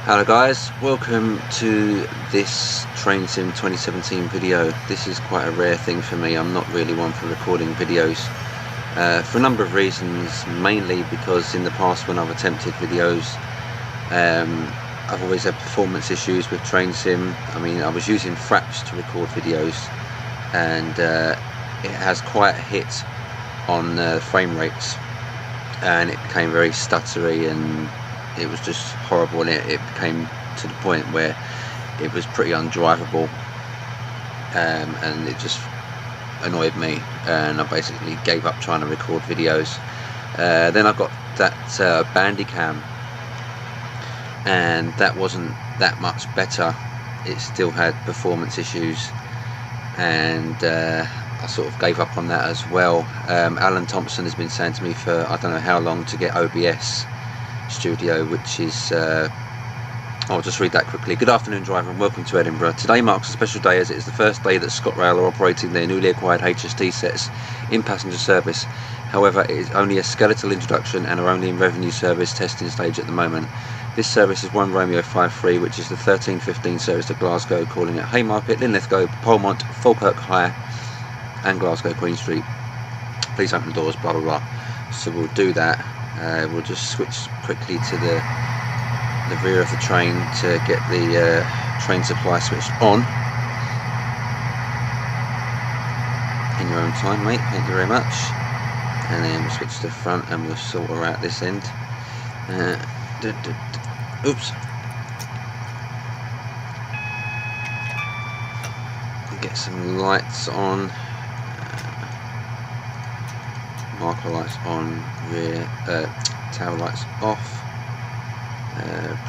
Hello guys, welcome to this Train Sim 2017 video. This is quite a rare thing for me. I'm not really one for recording videos for a number of reasons, mainly because in the past when I've attempted videos I've always had performance issues with Train Sim. I mean, I was using Fraps to record videos and it has quite a hit on frame rates, and it became very stuttery and it was just horrible, and it became to the point where it was pretty undrivable, and it just annoyed me, and I basically gave up trying to record videos. Then I got that Bandicam, and that wasn't that much better. It still had performance issues, and I sort of gave up on that as well. Alan Thompson has been saying to me for I don't know how long to get OBS Studio, which is I'll just read that quickly. Good afternoon, driver, and welcome to Edinburgh. Today marks a special day as it is the first day that Scotrail are operating their newly acquired HST sets in passenger service. However, it is only a skeletal introduction and are only in revenue service testing stage at the moment. This service is 1 Romeo 53, which is the 13:15 service to Glasgow, calling at Haymarket, Linlithgow, Polmont, Falkirk High and Glasgow Queen Street. Please open the doors, blah blah blah. So we'll do that. We'll just switch quickly to the rear of the train to get the train supply switched on in your own time, mate. Thank you very much. And then we'll switch to the front and we'll sort her out this end. Oops. Get some lights on. Marker lights on, rear tail lights off.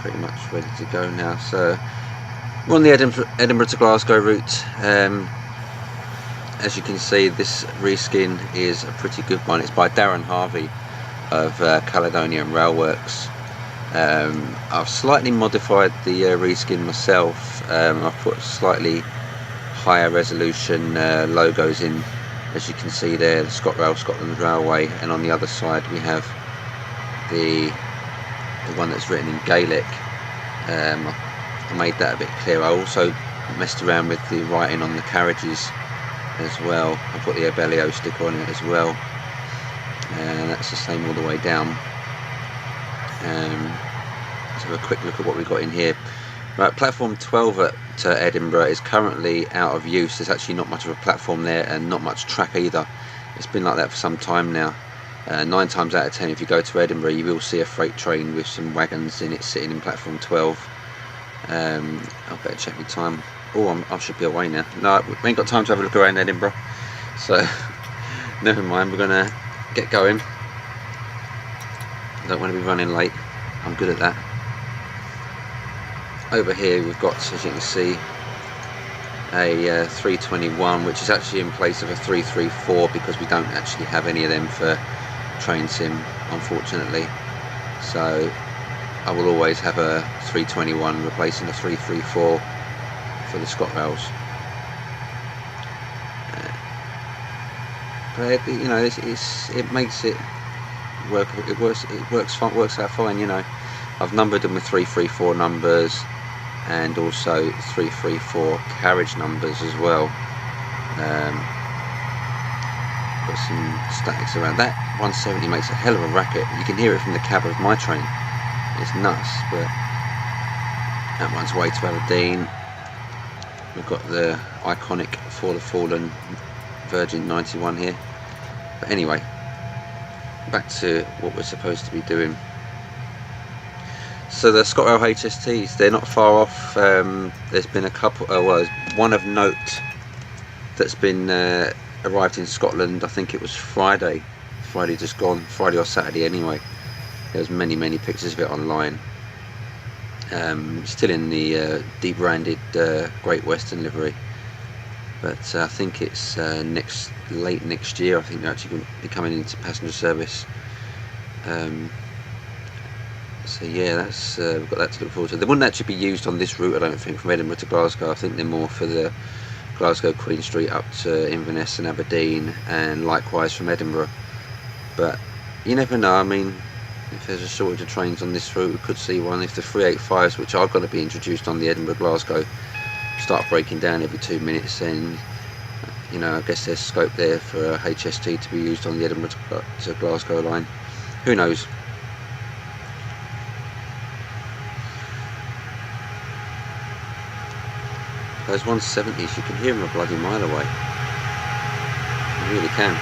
Pretty much ready to go now. So we're on the Edinburgh to Glasgow route. As you can see, this reskin is a pretty good one. It's by Darren Harvey of Caledonian Railworks. I've slightly modified the reskin myself. I've put slightly higher resolution logos in. As you can see there, the Scotrail, Scotland Railway, and on the other side we have the one that's written in Gaelic. I made that a bit clearer. I also messed around with the writing on the carriages as well. I put the Abellio sticker on it as well, and that's the same all the way down. Let's have a quick look at what we've got in here. Right, platform 12 at Edinburgh is currently out of use. There's actually not much of a platform there and not much track either. It's been like that for some time now. 9 times out of 10 if you go to Edinburgh you will see a freight train with some wagons in it sitting in platform 12. I better check my time. Oh, I should be away now. No, we ain't got time to have a look around Edinburgh, so never mind, we're gonna get going. I don't want to be running late, I'm good at that. Over here we've got, as you can see, a 321, which is actually in place of a 334 because we don't actually have any of them for Train Sim, unfortunately. So I will always have a 321 replacing a 334 for the Scotrails. But you know, it makes it work. It works out fine. You know, I've numbered them with 334 numbers and also 334 carriage numbers as well. Got some statics around that. 170 makes a hell of a racket. You can hear it from the cab of my train. It's nuts. But that one's way to Aberdeen. We've got the iconic For the Fallen Virgin 91 here. But anyway, back to what we're supposed to be doing. So the Scotrail HSTs, they're not far off. There's been a couple, well, one of note that's been arrived in Scotland. I think it was Friday just gone, Friday or Saturday anyway. There's many pictures of it online. Still in the debranded Great Western livery, but I think it's late next year. I think they're actually going to be coming into passenger service. So yeah, that's we've got that to look forward to. They wouldn't actually be used on this route, I don't think, from Edinburgh to Glasgow. I think they're more for the Glasgow Queen Street up to Inverness and Aberdeen, and likewise from Edinburgh. But you never know. I mean, if there's a shortage of trains on this route, we could see one. If the 385s, which are going to be introduced on the Edinburgh Glasgow, start breaking down every 2 minutes, then you know, I guess there's scope there for a HST to be used on the Edinburgh to Glasgow line. Who knows? Those 170s, you can hear them a bloody mile away. You really can.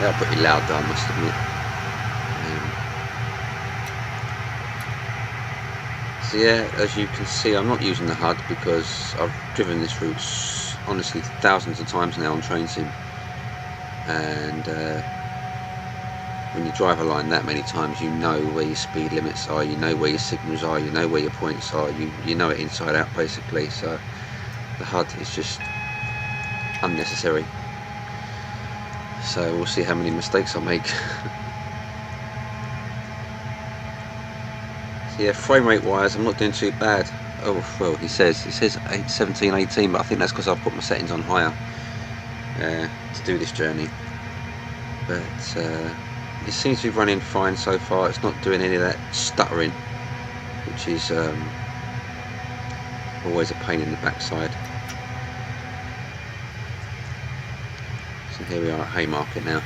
They are pretty loud though, I must admit. So yeah, as you can see, I'm not using the HUD because I've driven this route honestly thousands of times now on train sim, and when you drive a line that many times, you know where your speed limits are, you know where your signals are, you know where your points are, you know it inside out basically. So the HUD is just unnecessary. So we'll see how many mistakes I make. So yeah, frame rate wise, I'm not doing too bad. Oh well, he says 17, 18, but I think that's because I've put my settings on higher to do this journey. But it seems to be running fine so far. It's not doing any of that stuttering, which is always a pain in the backside. So here we are at Haymarket now.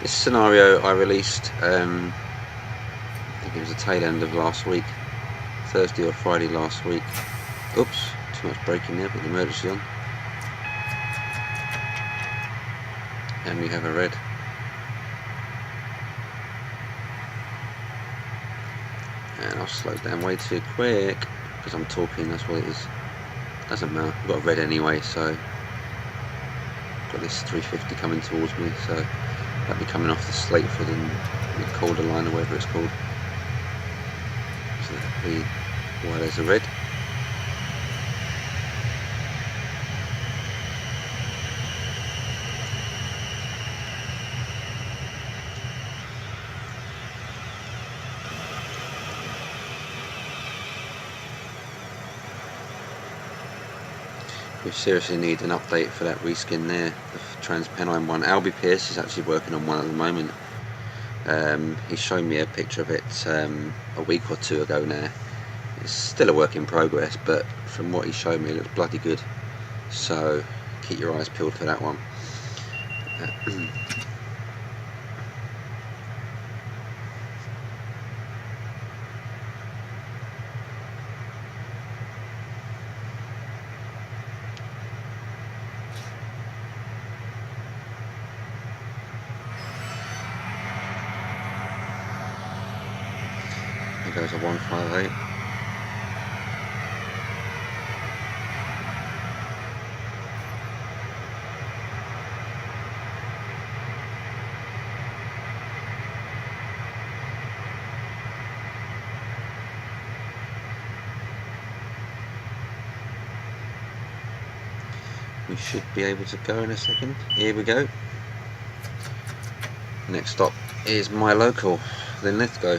This scenario I released, I think it was the tail end of last week, Thursday or Friday last week. Oops, too much braking there, put the emergency on. And we have a red. And I've slowed down way too quick because I'm talking, that's what it is. Doesn't matter, I've got a red anyway, so I've got this 350 coming towards me, so that'll be coming off the Slateford and the Calder line or whatever it's called. So that'll be why there's a red. We seriously need an update for that reskin there, the Transpennine one. Albie Pearce is actually working on one at the moment. He showed me a picture of it a week or two ago now. It's still a work in progress, but from what he showed me, it looks bloody good. So keep your eyes peeled for that one. There goes a 158. We should be able to go in a second. Here we go. Next stop is my local, then let's go.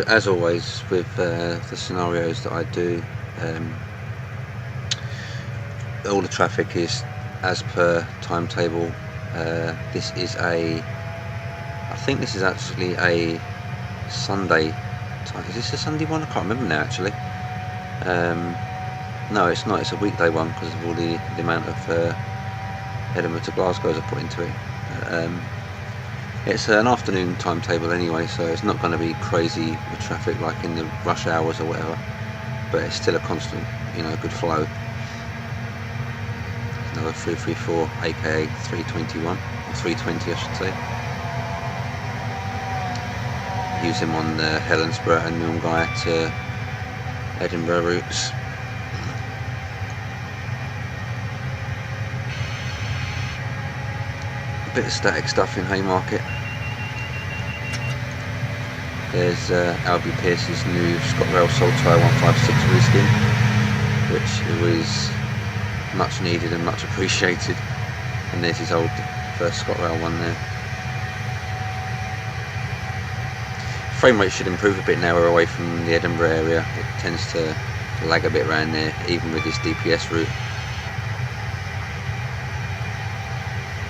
As always with the scenarios that I do, all the traffic is as per timetable. This is I think this is actually a Sunday time. Is this a Sunday one? I can't remember now actually. No, it's not, it's a weekday one because of all the amount of Edinburgh to Glasgow I put into it. It's an afternoon timetable anyway, so it's not going to be crazy with traffic like in the rush hours or whatever, but it's still a constant, you know, good flow. Another 334, aka 321, or 320 I should say. Use him on the Helensburgh and Milngavie to Edinburgh routes. Bit of static stuff in Haymarket. There's Albie Pearce's new Scotrail Scotrail 156 reskin. which it was much needed and much appreciated. And there's his old first Scotrail one there. Frame rate should improve a bit now we're away from the Edinburgh area. It tends to lag a bit around there, even with this DPS route.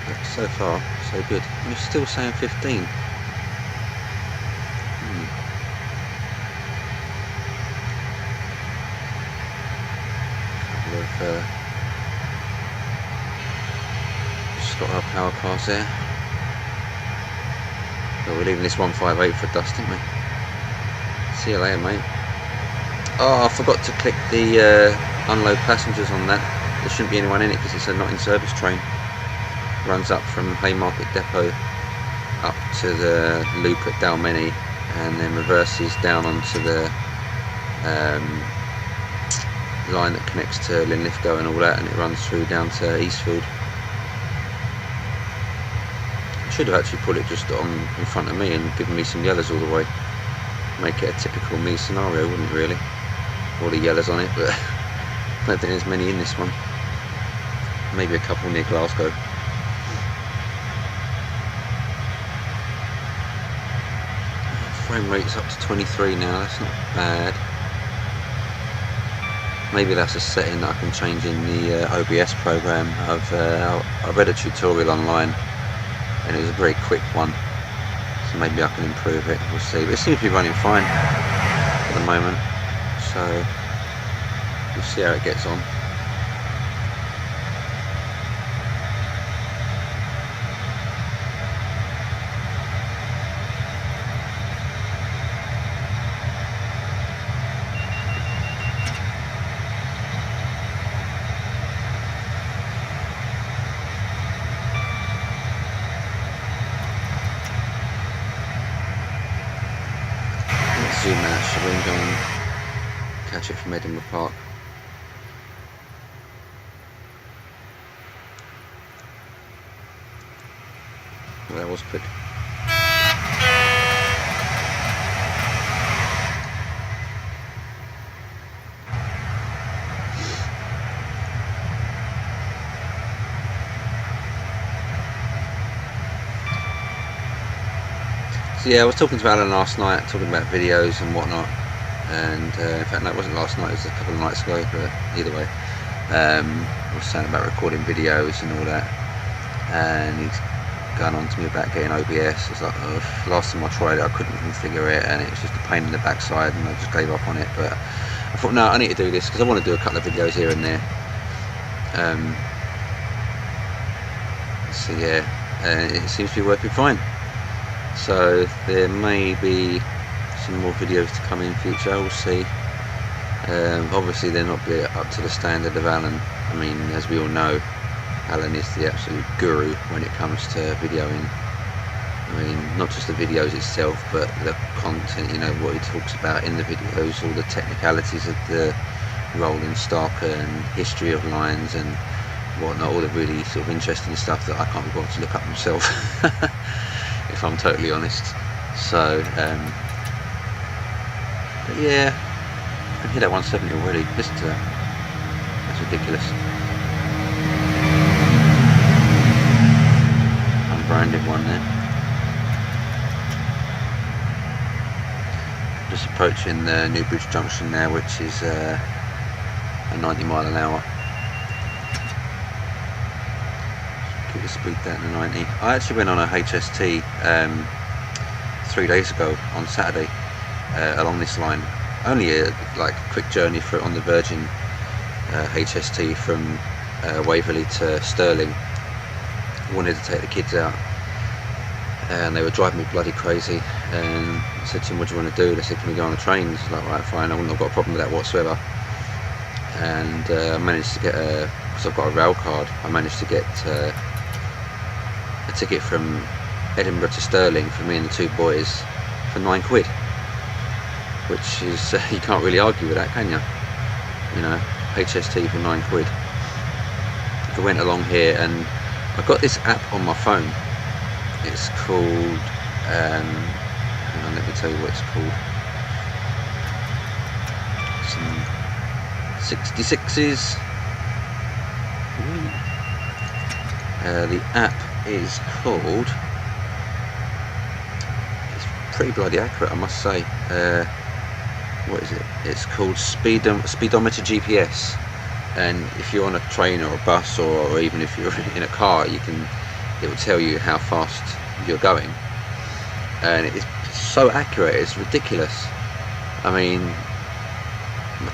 But so far, so good. We're still saying 15. Couple of Scotrail power cars there. But we're leaving this 158 for dust, didn't we? See you later, mate. Oh, I forgot to click the unload passengers on that. There shouldn't be anyone in it because it's a not in service train. Runs up from Haymarket Depot up to the loop at Dalmeny and then reverses down onto the line that connects to Linlithgow and all that, and it runs through down to Eastfield. I should have actually put it just on in front of me and given me some yellows all the way. Make it a typical me scenario, wouldn't it really? All the yellows on it, but I don't think there's many in this one. Maybe a couple near Glasgow. Frame rate's up to 23 now, that's not bad. Maybe that's a setting that I can change in the OBS program. I read a tutorial online and it was a very quick one, so maybe I can improve it, we'll see. But it seems to be running fine at the moment, so we'll see how it gets on. Zoom out, shall we, and go and catch it from Edinburgh Park. Well, that was quick. So yeah, I was talking to Alan last night, talking about videos and whatnot, and in fact no, it wasn't last night, it was a couple of nights ago, but either way, I was saying about recording videos and all that, and he's going on to me about getting OBS. It's like, last time I tried it I couldn't configure it and it was just a pain in the backside and I just gave up on it, but I thought no, I need to do this because I want to do a couple of videos here and there. So yeah, it seems to be working fine. So there may be some more videos to come in future, we'll see. Obviously they're not up to the standard of Alan. I mean, as we all know, Alan is the absolute guru when it comes to videoing. I mean, not just the videos itself, but the content, you know, what he talks about in the videos, all the technicalities of the rolling stock and history of lines and whatnot, all the really sort of interesting stuff that I can't be bothered to look up myself. If I'm totally honest. So but yeah, I can hit that 170 already. Listen to that, that's ridiculous. Unbranded one there. Just approaching the Newbridge Junction now, which is a 90 mile an hour. Keep the speed down to 90. I actually went on a HST 3 days ago on Saturday along this line. Only a quick journey for on the Virgin HST from Waverley to Stirling. I wanted to take the kids out and they were driving me bloody crazy, and I said to them, what do you want to do? They said, can we go on a train? I was like, right, fine, I've not got a problem with that whatsoever. And I managed to get because I've got a rail card, I managed to get a ticket from Edinburgh to Stirling for me and the two boys for £9, which is you can't really argue with that, can you? You know, HST for £9. I went along here and I've got this app on my phone. It's called hang on, let me tell you what it's called. 66s. The app is called, it's pretty bloody accurate, I must say. What is it? It's called Speedometer GPS. And if you're on a train or a bus, or even if you're in a car, it will tell you how fast you're going. And it's so accurate, it's ridiculous. I mean, the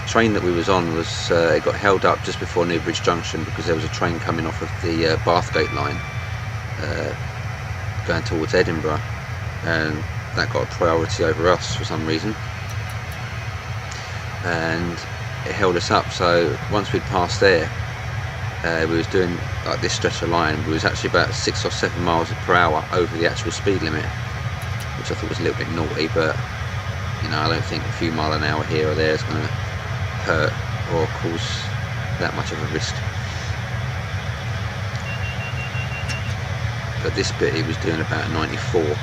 train that we was on was, it got held up just before Newbridge Junction because there was a train coming off of the Bathgate line going towards Edinburgh, and that got a priority over us for some reason, and it held us up. So once we'd passed there, we was doing like this stretch of line. We was actually about 6 or 7 miles per hour over the actual speed limit, which I thought was a little bit naughty, but you know, I don't think a few mile an hour here or there is going to hurt or cause that much of a risk. But this bit he was doing about 94,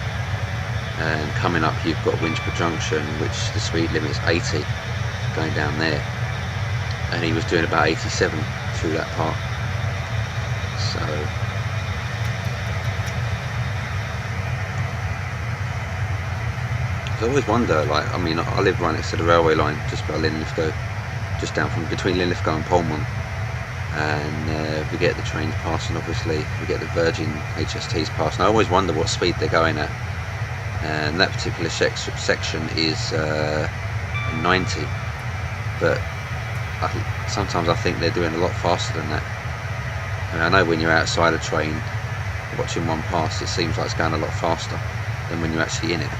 and coming up you've got Winchburg Junction, which the speed limit is 80 going down there, and he was doing about 87 through that part. So I always wonder, like, I mean, I live right next to the railway line, just by Linlithgow, just down from between Linlithgow and Polmont, and we get the trains passing, obviously, we get the Virgin HSTs passing. I always wonder what speed they're going at, and that particular section is 90, but sometimes I think they're doing a lot faster than that. And I know when you're outside a train watching one pass, it seems like it's going a lot faster than when you're actually in it.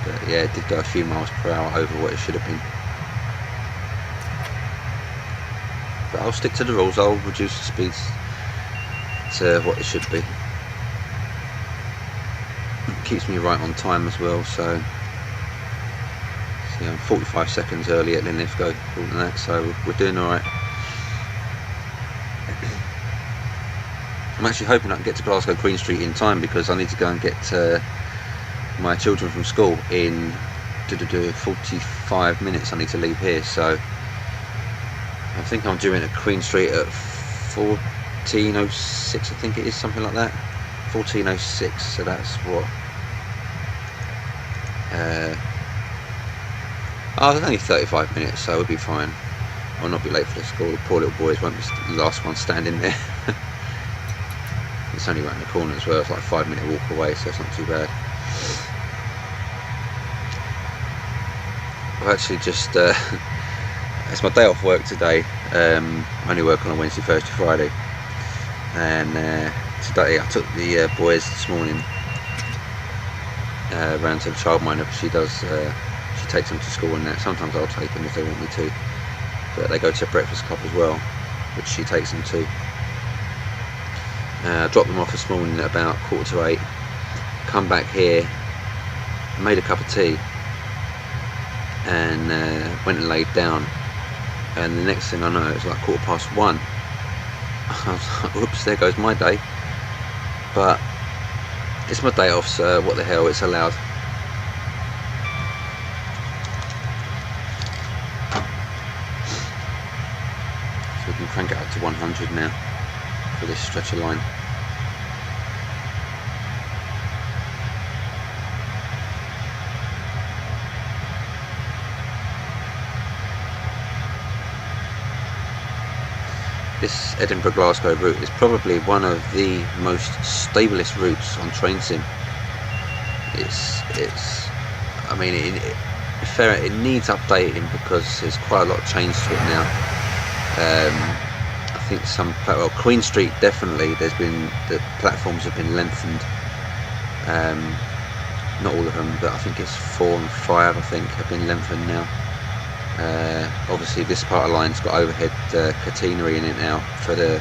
But yeah, it did go a few miles per hour over what it should have been. But I'll stick to the rules. I'll reduce the speeds to what it should be. It keeps me right on time as well, so I'm 45 seconds early at Linlithgow, more than that, so we're doing alright. I'm actually hoping I can get to Glasgow Queen Street in time, because I need to go and get my children from school in 45 minutes. I need to leave here, so I think I'm due in at Queen Street at 14:06, I think it is, something like that. 14:06, so that's what, oh, it's only 35 minutes, so we'll be fine. I'll not be late for the school. The poor little boys won't be the last one standing there. It's only around the corner as well. It's like a 5-minute walk away, so it's not too bad. I've actually just it's my day off work today. I only work on a Wednesday, Thursday, Friday, and today I took the boys this morning round to the childminder. She takes them to school, and that sometimes I'll take them if they want me to, but they go to a breakfast club as well, which she takes them to. Dropped them off this morning at about 7:45. Come back here, made a cup of tea, and went and laid down, and the next thing I know, it's like 1:15. I was like, oops, there goes my day. But it's my day off, so what the hell, it's allowed. So we can crank it up to 100 now for this stretch of line. This Edinburgh-Glasgow route is probably one of the most stablest routes on train sim. I mean, it needs updating because there's quite a lot of change to it now. I think well, Queen Street definitely, the platforms have been lengthened. Not all of them, but I think it's 4 and 5, I think, have been lengthened now. Obviously this part of the line's got overhead catenary in it now for the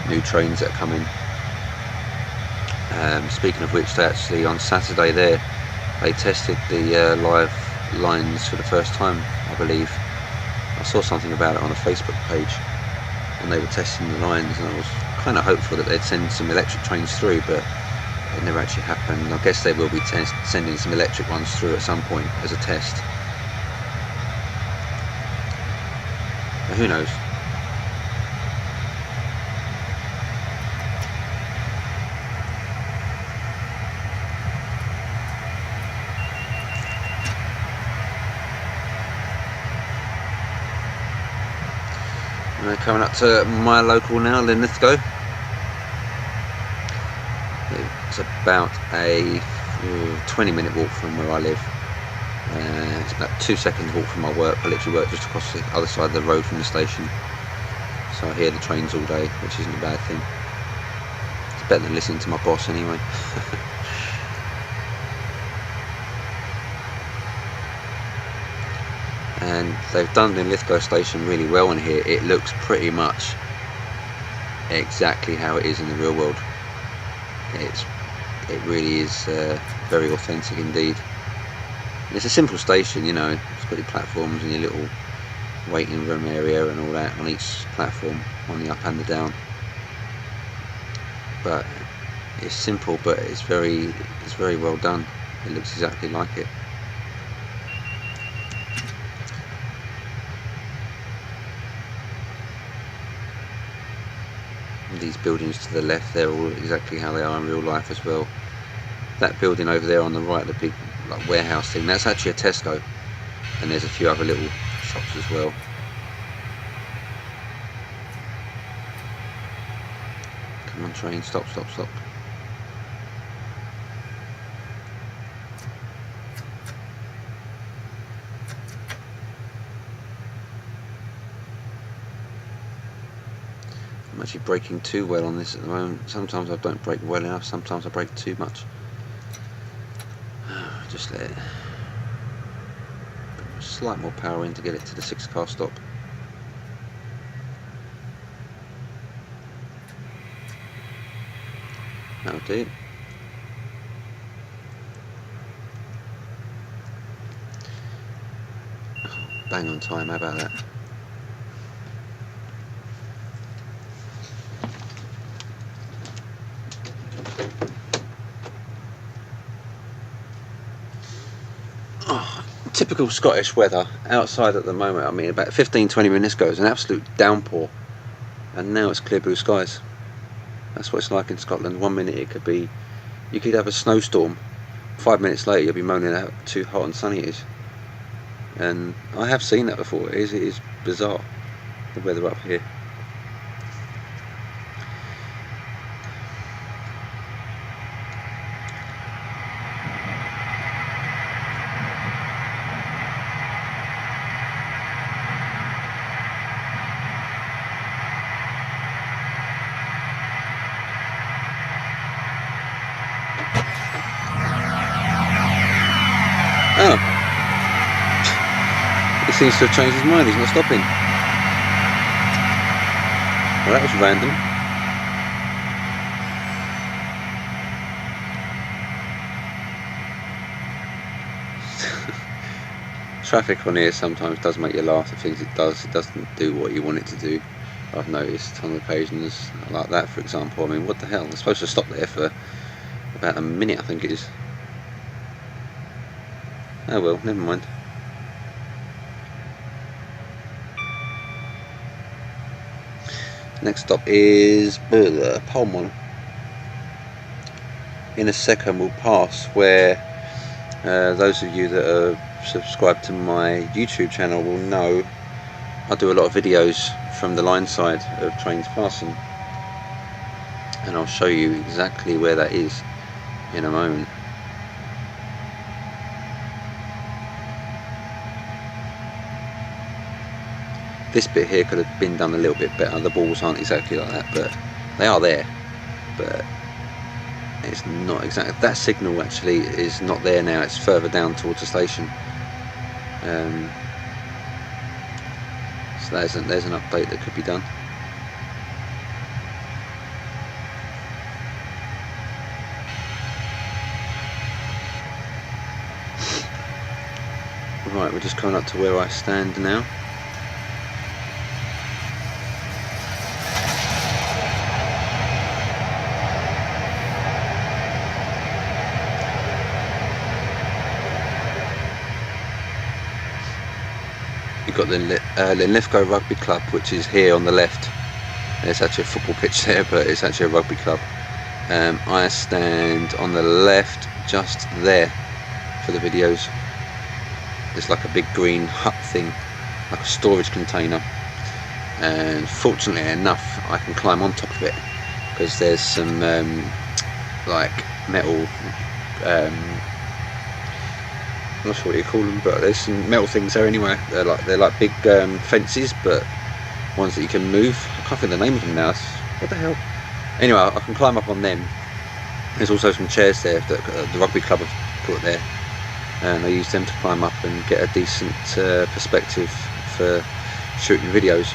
new trains that are coming. Speaking of which, they actually on Saturday there, they tested the live lines for the first time, I believe. I saw something about it on a Facebook page, and they were testing the lines, and I was kind of hopeful that they'd send some electric trains through, but it never actually happened. I guess they will be sending some electric ones through at some point as a test. But who knows? We're coming up to my local now, Linlithgow. It's about a 20-minute walk from where I live. It's about 2 seconds walk from my work. I literally work just across the other side of the road from the station, so I hear the trains all day, which isn't a bad thing. It's better than listening to my boss anyway. And they've done the Linlithgow station really well in here. It looks pretty much exactly how it is in the real world. It really is very authentic indeed. And it's a simple station, you know. It's got your platforms and your little waiting room area and all that on each platform, on the up and the down. But it's simple, but it's very well done. It looks exactly like it. These buildings to the left, they're all exactly how they are in real life as well. That building over there on the right, the big like warehouse thing, that's actually a Tesco, and there's a few other little shops as well. Come on train, stop, stop, stop. I'm actually braking too well on this at the moment. Sometimes I don't brake well enough, sometimes I brake too much. Just let it put a slight more power in to get it to the 6-car stop. That'll do. Oh, bang on time, how about that? Typical Scottish weather outside at the moment. I mean, about 15-20 minutes ago it was an absolute downpour, and now it's clear blue skies. That's what it's like in Scotland. 1 minute it could be, you could have a snowstorm, 5 minutes later you'll be moaning out too hot and sunny it is. And I have seen that before. It is bizarre, the weather up here. Oh, he seems to have changed his mind, he's not stopping. Well, that was random. Traffic on here sometimes does make you laugh at things it does. It doesn't do what you want it to do. I've noticed on occasions like that, for example. I mean, what the hell? It's supposed to stop there for about a minute, I think it is. Oh well, never mind. Next stop is Palmon. In a second we'll pass where those of you that are subscribed to my YouTube channel will know I do a lot of videos from the line side of trains passing, and I'll show you exactly where that is in a moment. This bit here could have been done a little bit better. The balls aren't exactly like that, but they are there. But it's not exactly. That signal actually is not there now. It's further down towards the station. So there's an update that could be done. Right, we're just coming up to where I stand now. You've got the Linlithgow Rugby Club, which is here on the left. There's actually a football pitch there, but it's actually a rugby club. I stand on the left, just there, for the videos. There's like a big green hut thing, like a storage container, and fortunately enough I can climb on top of it, because there's some like metal, I'm not sure what you call them, but there's some metal things there anyway. They're like big fences, but ones that you can move. I can't think of the name of them now. What the hell? Anyway, I can climb up on them. There's also some chairs there that the rugby club have put there, and I use them to climb up and get a decent perspective for shooting videos.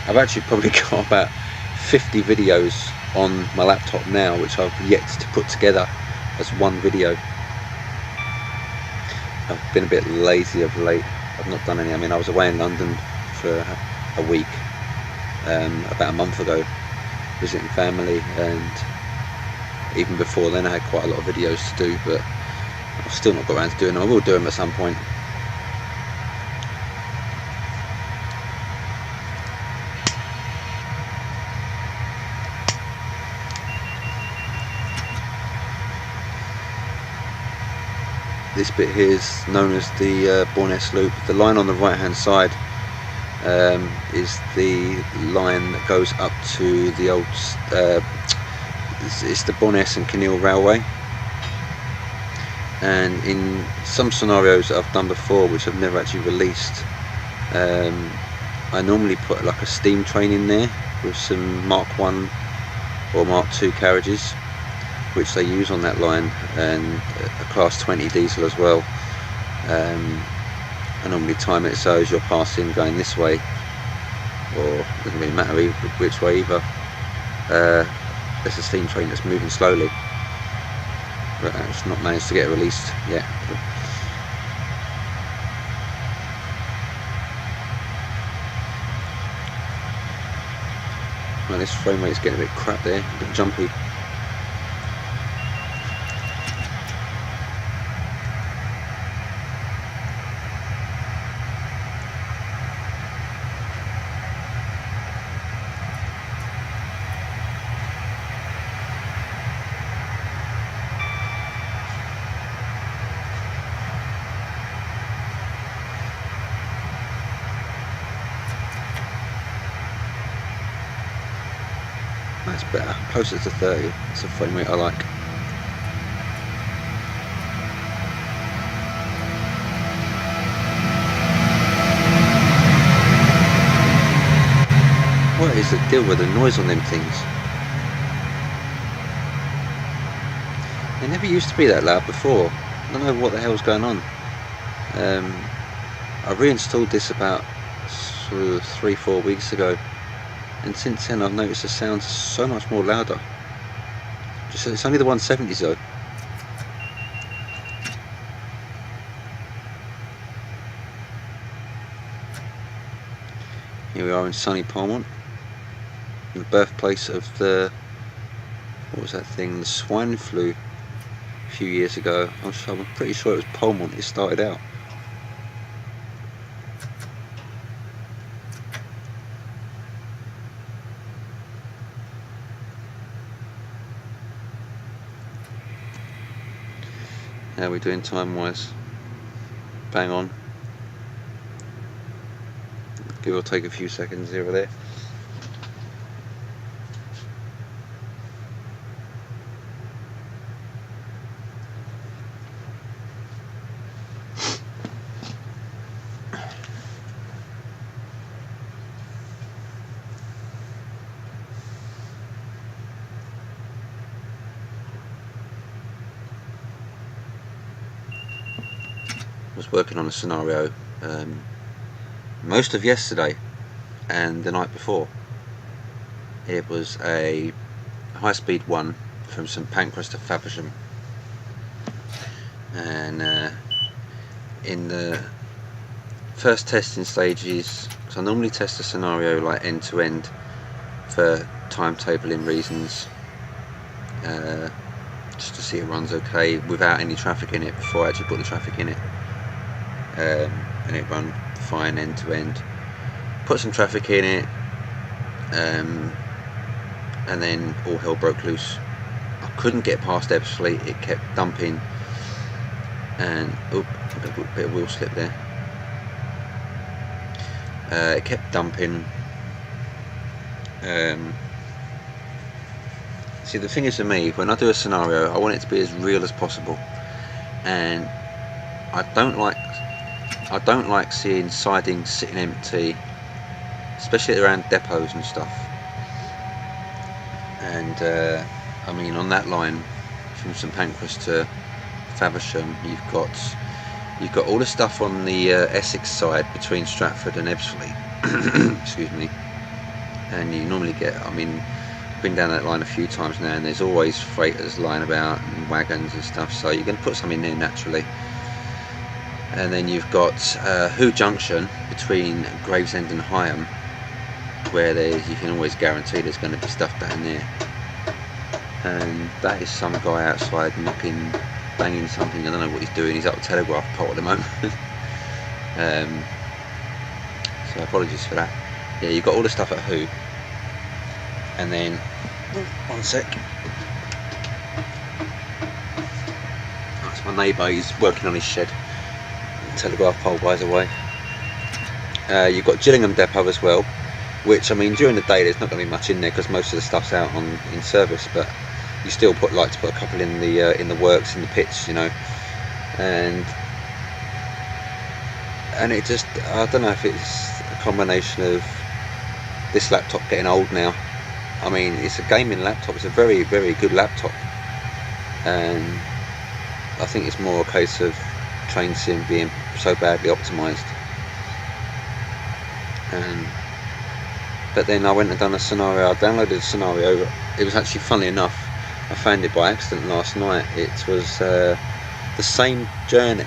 I've actually probably got about 50 videos on my laptop now, which I've yet to put together as one video. I've been a bit lazy of late. I've not done any. I mean, I was away in London for a week about a month ago, visiting family, and even before then I had quite a lot of videos to do, but I've still not got around to doing them. I will do them at some point. This bit here is known as the Bournemouth Loop. The line on the right hand side is the line that goes up to the old it's the Bournemouth and Kinneil Railway, and in some scenarios that I've done before, which I've never actually released, I normally put like a steam train in there with some Mark 1 or Mark 2 carriages, which they use on that line, and a class 20 diesel as well. I normally time it so as you're passing going this way, or it doesn't really matter which way either. There's a steam train that's moving slowly, but it's not managed to get released yet. Well, this frame rate's getting a bit crap there, a bit jumpy. That's better, closer to 30. It's a frame rate I like. What is the deal with the noise on them things? They never used to be that loud before. I don't know what the hell's going on. I reinstalled this about 3-4 weeks ago, and since then I've noticed the sounds are so much more louder. It's only the 170s though. Here we are in sunny Palmont, the birthplace of the, what was that thing, the swine flu a few years ago. I'm pretty sure it was Palmont it started out. How are we doing time wise? Bang on. Give or take a few seconds here or there. Was working on a scenario most of yesterday and the night before. It was a high-speed one from St Pancras to Faversham, and in the first testing stages, because I normally test a scenario like end to end for timetabling reasons, just to see it runs okay without any traffic in it before I actually put the traffic in it. And it ran fine end to end. Put some traffic in it, and then all hell broke loose. I couldn't get past Ebbsfleet, it kept dumping, and a bit of wheel slip there. It kept dumping. See, the thing is for me, when I do a scenario, I want it to be as real as possible, and I don't like seeing sidings sitting empty, especially around depots and stuff. And I mean, on that line from St Pancras to Faversham, you've got all the stuff on the Essex side between Stratford and Ebbsfleet. Excuse me. And you normally get, I mean, I've been down that line a few times now, and there's always freighters lying about and wagons and stuff, so you're going to put some in there naturally. And then you've got Hoo Junction between Gravesend and Higham, where you can always guarantee there's going to be stuff down there. And that is some guy outside banging something. I don't know what he's doing. He's up the telegraph pole at the moment. So apologies for that. Yeah, you've got all the stuff at Hoo, and then one sec. That's my neighbour. He's working on his shed. The telegraph pole by the way. You've got Gillingham Depot as well, which, I mean, during the day there's not going to be much in there because most of the stuff's out in service, but you still like to put a couple in the works, in the pits, you know. And it just, I don't know if it's a combination of this laptop getting old now. I mean, it's a gaming laptop, it's a very, very good laptop, and I think it's more a case of train sim being so badly optimised. But then I went and done a scenario. I downloaded a scenario. It was actually, funny enough, I found it by accident last night. It was the same journey,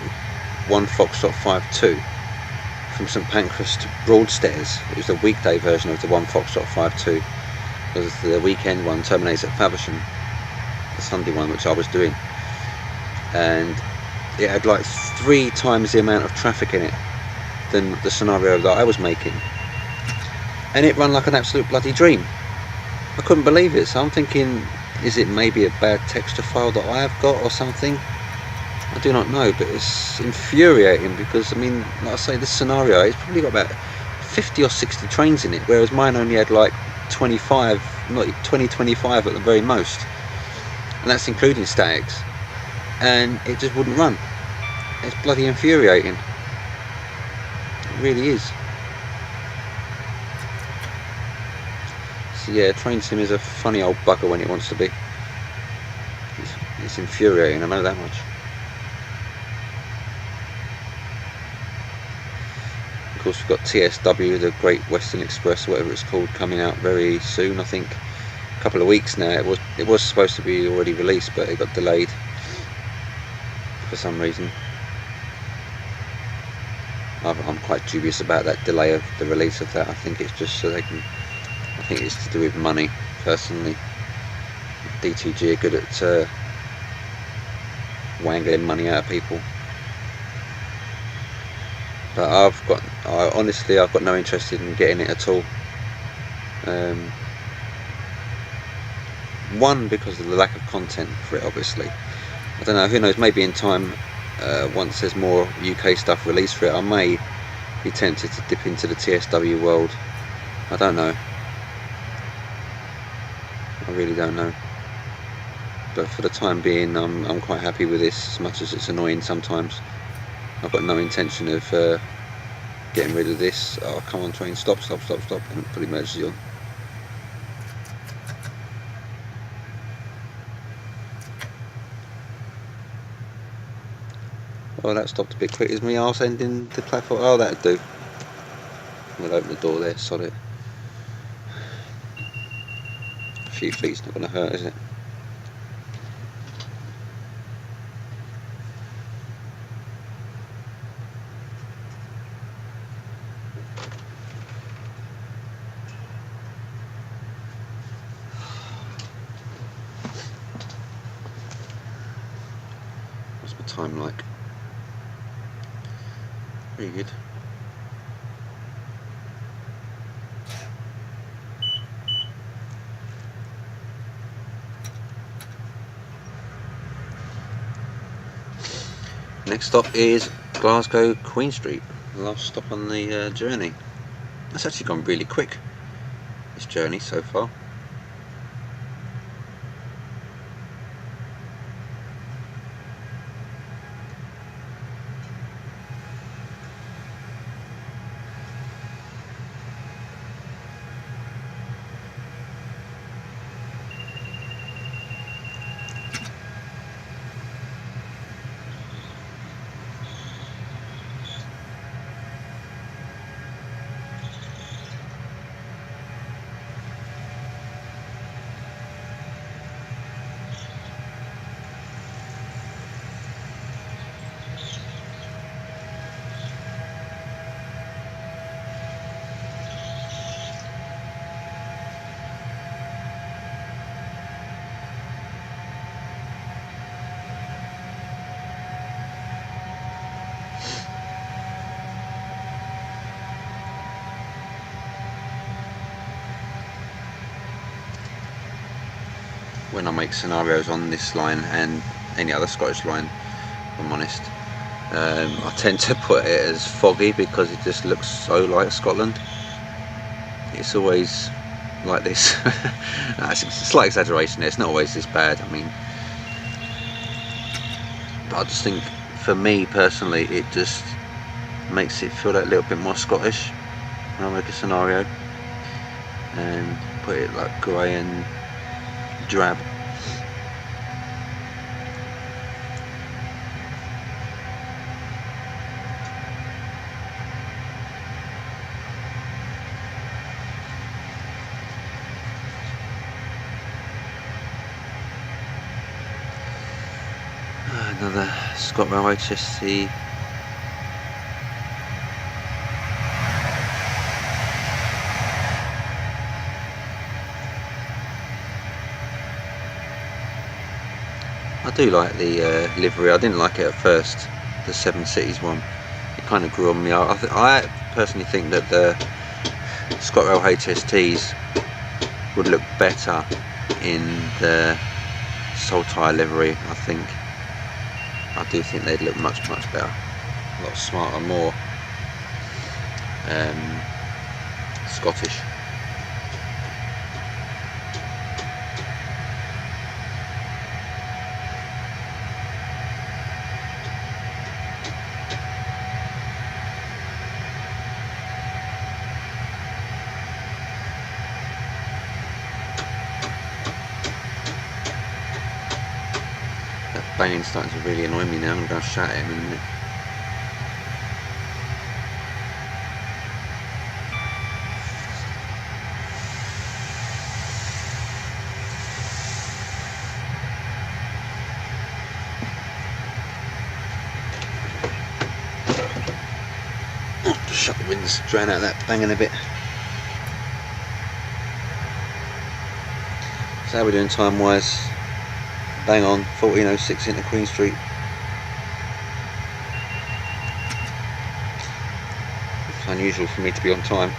1 Foxtrot 52, from St Pancras to Broadstairs. It was the weekday version of the 1 Foxtrot 52, because the weekend one terminates at Faversham, the Sunday one, which I was doing. And it had like 3 times the amount of traffic in it than the scenario that I was making. And it ran like an absolute bloody dream. I couldn't believe it, so I'm thinking, is it maybe a bad texture file that I have got or something? I do not know, but it's infuriating because, I mean, like I say, this scenario, it's probably got about 50 or 60 trains in it, whereas mine only had like 25, not 20, 25 at the very most. And that's including statics. And it just wouldn't run. It's bloody infuriating. It really is. So yeah, train sim is a funny old bugger when it wants to be. It's infuriating, I know that much. Of course, we've got TSW, the Great Western Express, whatever it's called, coming out very soon. I think a couple of weeks now. It was supposed to be already released, but it got delayed for some reason. I'm quite dubious about that delay of the release of that. I think it's just so they can. I think it's to do with money, personally. DTG are good at wangling money out of people. But honestly, I've got no interest in getting it at all. One, because of the lack of content for it, obviously. I don't know, who knows, maybe in time, once there's more UK stuff released for it, I may be tempted to dip into the TSW world. I don't know. I really don't know. But for the time being, I'm quite happy with this, as much as it's annoying sometimes. I've got no intention of getting rid of this. Oh, come on, train, stop, and put emergency on. Oh, that stopped a bit quick. Is my arse ending the platform? Oh, that'd do. We'll open the door there, sod it. A few feet's not going to hurt, is it? What's my time like? Pretty good. Next stop is Glasgow Queen Street, the last stop on the journey. That's actually gone really quick, this journey so far. When I make scenarios on this line and any other Scottish line, if I'm honest, I tend to put it as foggy because it just looks so like Scotland. It's always like this. It's a slight exaggeration there, it's not always this bad, I mean, but I just think for me personally it just makes it feel like a little bit more Scottish when I make a scenario and put it like grey and drab. Another Scotrail HST. I do like the livery. I didn't like it at first, the Seven Cities one. It kind of grew on me. I personally think that the Scotrail HSTs would look better in the Scotrail livery. I do think they'd look much better, a lot smarter, more Scottish. Banging's starting to really annoy me now. I'm going to shout at him in a minute. Just shut the windows, drown out that banging a bit. So how are we doing time wise? Bang on, 14:06 into Queen Street. It's unusual for me to be on time.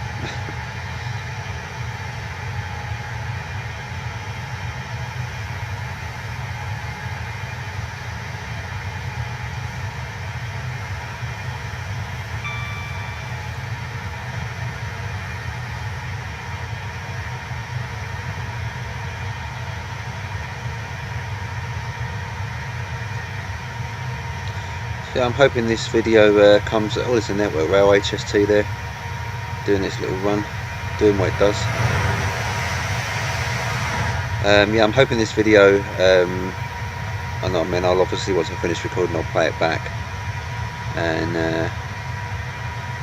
Yeah, I'm hoping this video comes. Oh, there's a Network Rail HST there, doing its little run, doing what it does. Yeah, I'm hoping this video. I'll obviously once I finish recording, I'll play it back, and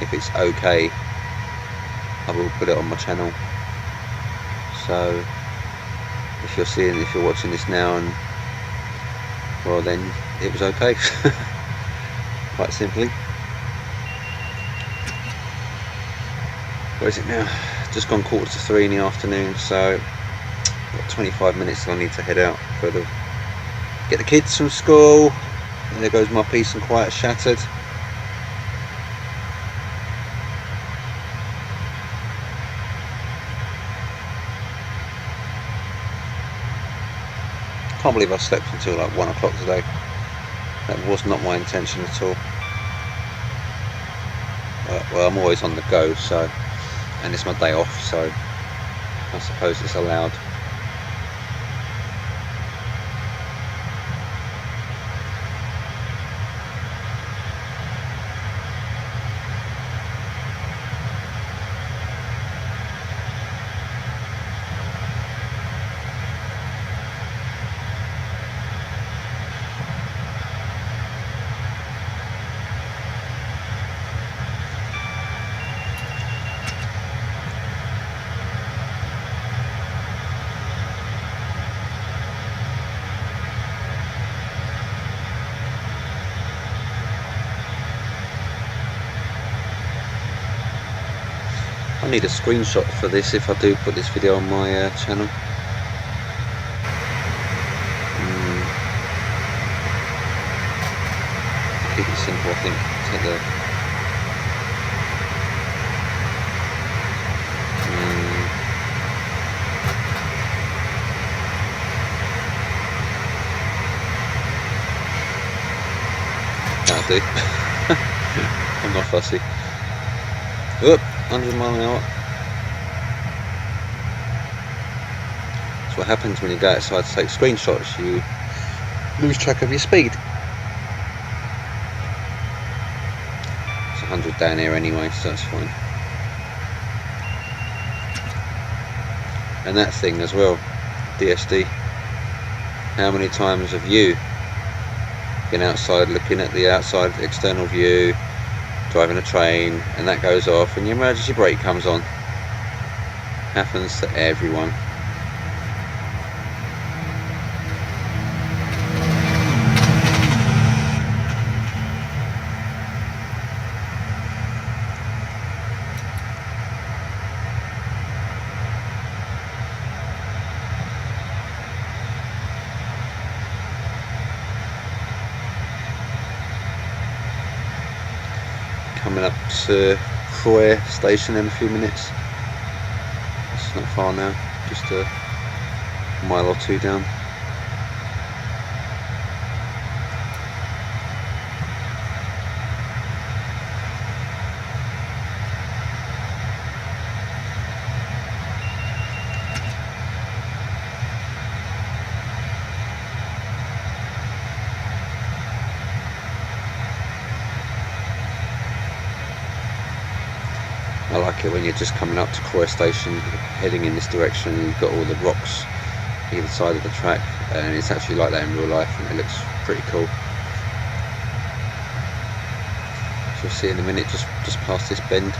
if it's okay, I will put it on my channel. So if you're watching this now, and well, then it was okay. Quite simply. Where is it now? Just gone 3:15 in the afternoon, so got 25 minutes till I need to head out for get the kids from school. And there goes my peace and quiet shattered. Can't believe I slept until like 1 o'clock today. That was not my intention at all. Well, I'm always on the go, so, and it's my day off, so I suppose it's allowed. I need a screenshot for this if I do put this video on my channel. Keep it simple, I think. Take the that'll do. I'm not fussy. Oop, 100 mile an hour. That's what happens when you go outside to take screenshots. You lose track of your speed. It's 100 down here anyway, so that's fine. And that thing as well, DSD. How many times have you been outside looking at the outside external view, driving a train, and that goes off and your emergency brake comes on? Happens to everyone. Coming up to Croy station in a few minutes. It's not far now, just a mile or two down. I like it when you're just coming up to Croy station, heading in this direction, and you've got all the rocks either side of the track, and it's actually like that in real life, and it looks pretty cool. So you'll see in a minute, just past this bend.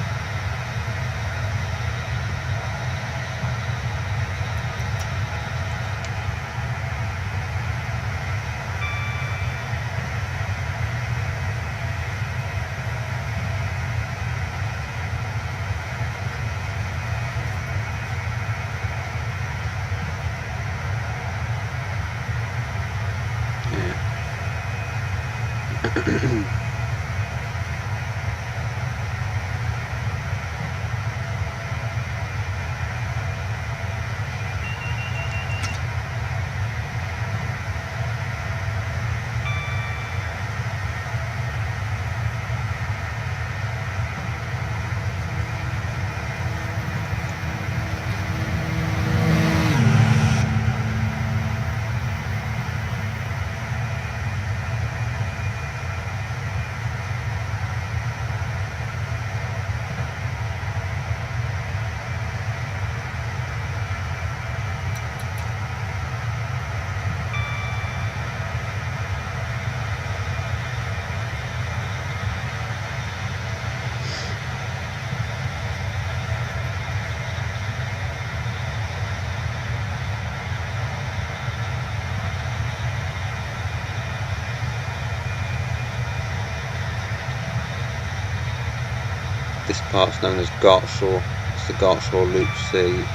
This part's known as Gartshaw. It's the Gartshaw loops. They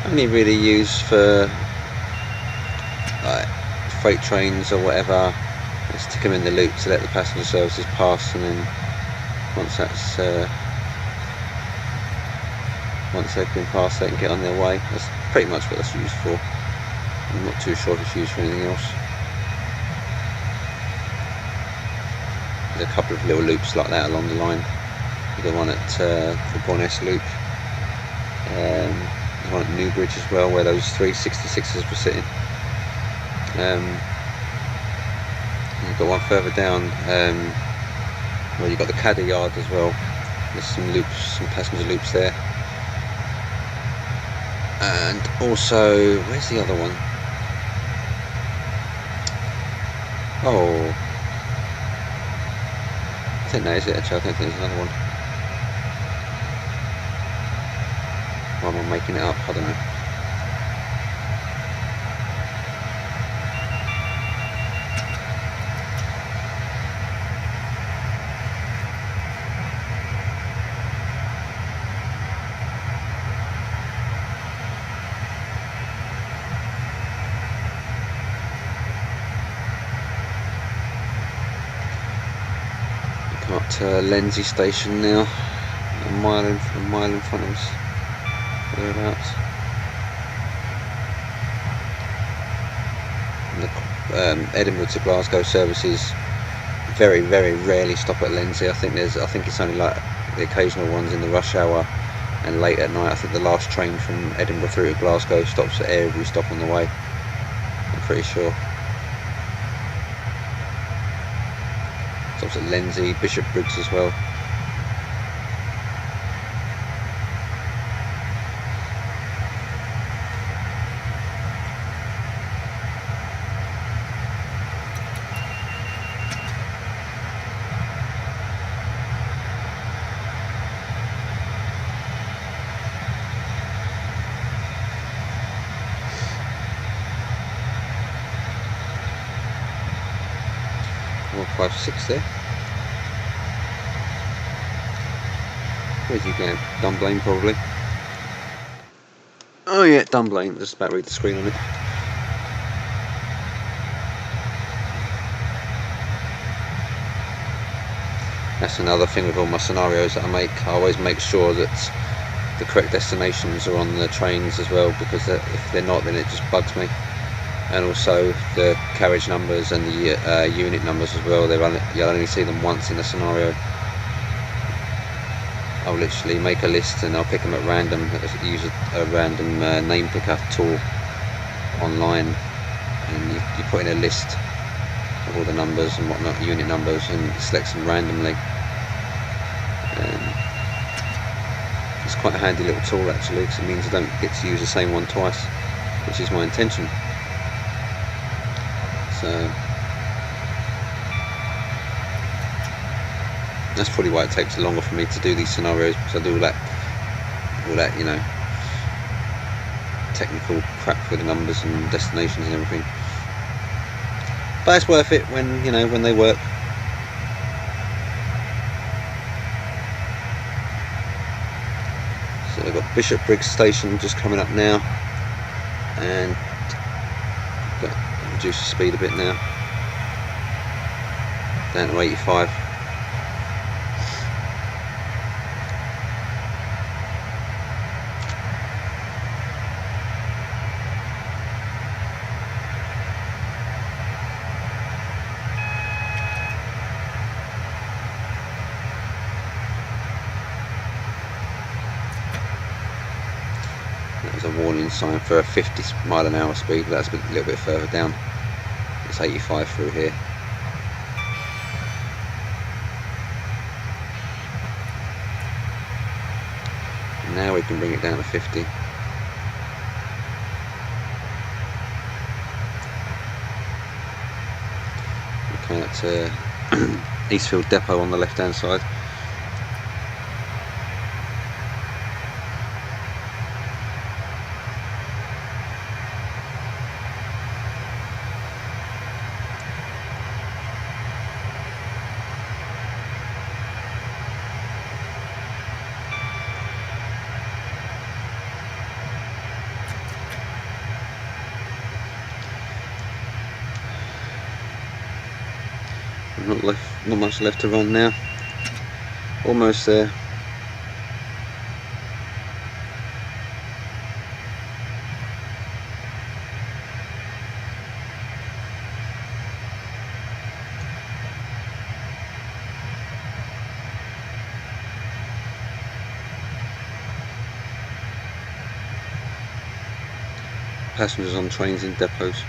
only really used for like freight trains or whatever. They stick them in the loop to let the passenger services pass, and then once they've been passed, they can get on their way. That's pretty much what that's used for. I'm not too sure if it's used for anything else. a couple of little loops like that along the line. The one at the Bournemouth loop, there's one at Newbridge as well, where those 366s were sitting. You've got one further down where you've got the caddy yard as well. There's some loops, some passenger loops there. And also, where's the other one? Oh, I think that is it actually. I don't think there's another one. Why am I making it up? I don't know. Come up to Lenzie station now. A mile in front of us. Thereabouts. And the Edinburgh to Glasgow services very rarely stop at Lenzie. I think it's only like the occasional ones in the rush hour and late at night. I think the last train from Edinburgh through to Glasgow stops at every stop on the way, I'm pretty sure. Stops at Lenzie, Bishopbriggs as well. Or 5-6 there. Where's you going? Dunblane probably. Oh yeah, Dunblane. Just about to read the screen on it. That's another thing with all my scenarios that I make. I always make sure that the correct destinations are on the trains as well, because if they're not, then it just bugs me. And also the carriage numbers and the unit numbers as well. You'll only see them once in a scenario. I'll literally make a list and I'll pick them at random. Use a random name picker tool online, and you put in a list of all the numbers and whatnot, unit numbers, and select them randomly. It's quite a handy little tool actually, because it means I don't get to use the same one twice, which is my intention. So that's probably why it takes longer for me to do these scenarios, because I do all that, you know, technical crap with the numbers and destinations and everything. But it's worth it when, you know, when they work. So we've got Bishopbriggs station just coming up now, and got reduce the speed a bit now, down to 85. That was a warning sign for a 50 mile an hour speed, but that's a little bit further down. It's 85 through here. And now we can bring it down to 50. Okay, that's Eastfield Depot on the left hand side. Not much left to run now. Almost there. passengers on trains in depots.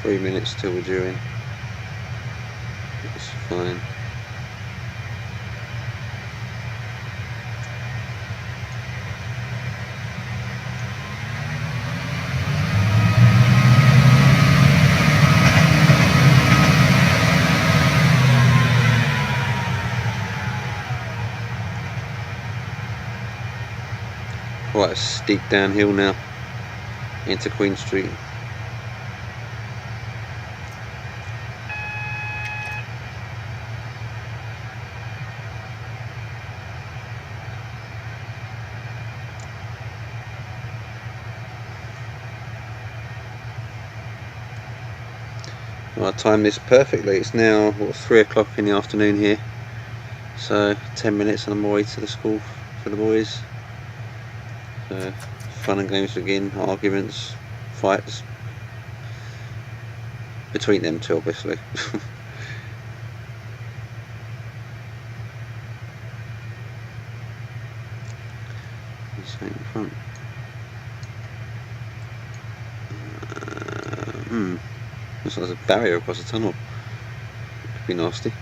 Three minutes till we're due in. It's fine. Quite a steep downhill now into Queen Street. Well, I timed this perfectly. It's now what, 3 o'clock in the afternoon here, so 10 minutes and I'm on my way to the school for the boys. So fun and games begin, arguments, fights between them two, obviously. In front. Looks like there's a barrier across the tunnel. Could be nasty.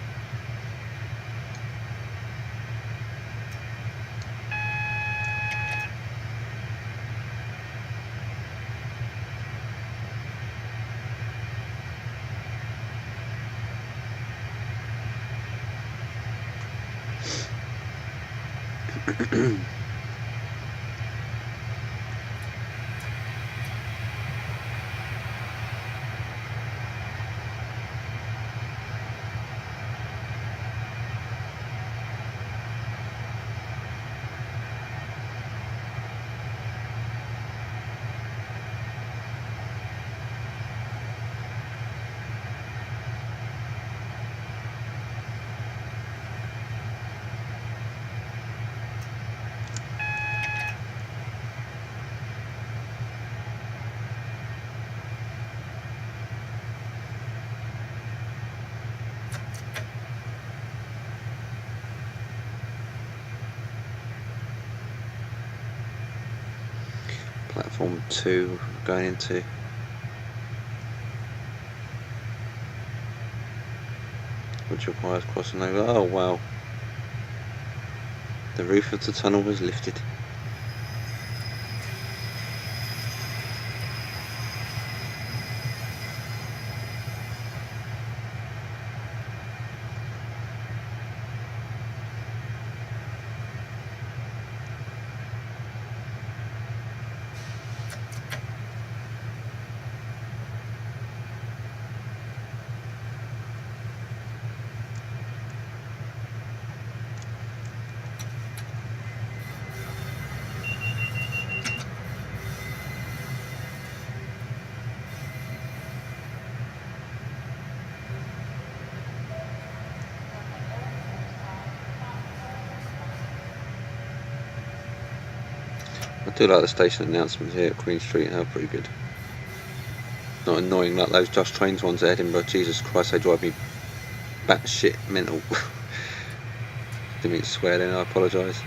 Platform 2 going into. Which requires crossing over. Oh wow. The roof of the tunnel was lifted. I do like the station announcements here at Queen Street, they're pretty good. Not annoying like those Just Trains ones at Edinburgh. Jesus Christ, they drive me batshit mental. Didn't mean to swear then, I apologise.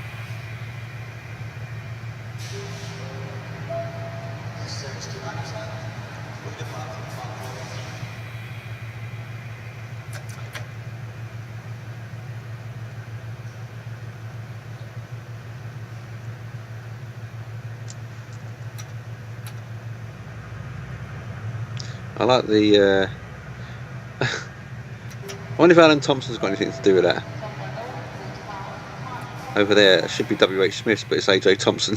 I like the I wonder if Alan Thompson's got anything to do with that. Over there it should be WH Smith's, but it's AJ Thompson.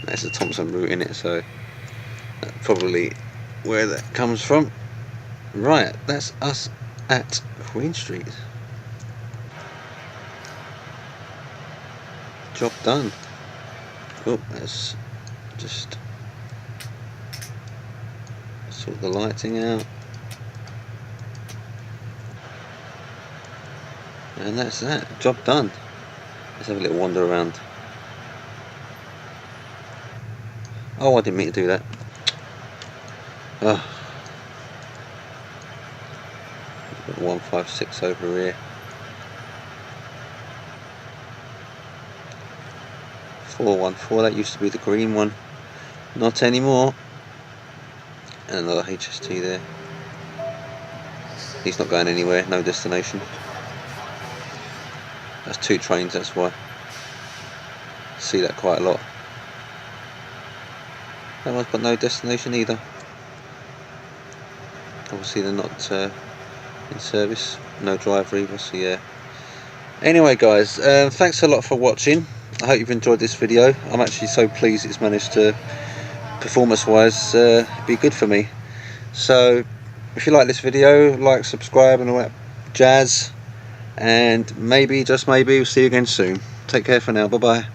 That's a Thompson route in it, so that's probably where that comes from. Right, that's us at Queen Street. Job done. Oh, let's just sort the lighting out. And that's that, job done. Let's have a little wander around. Oh, I didn't mean to do that. Oh. 156 over here. 414, that used to be the green one. Not anymore. And another HST there. He's not going anywhere, no destination. That's 2 trains, that's why. See that quite a lot. That one's got no destination either. Obviously they're not in service. No driver either, so yeah. Anyway guys, thanks a lot for watching. I hope you've enjoyed this video. I'm actually so pleased it's managed to, performance wise, be good for me. So if you like this video, like, subscribe and all that jazz. And maybe, just maybe, we'll see you again soon. Take care for now. Bye bye.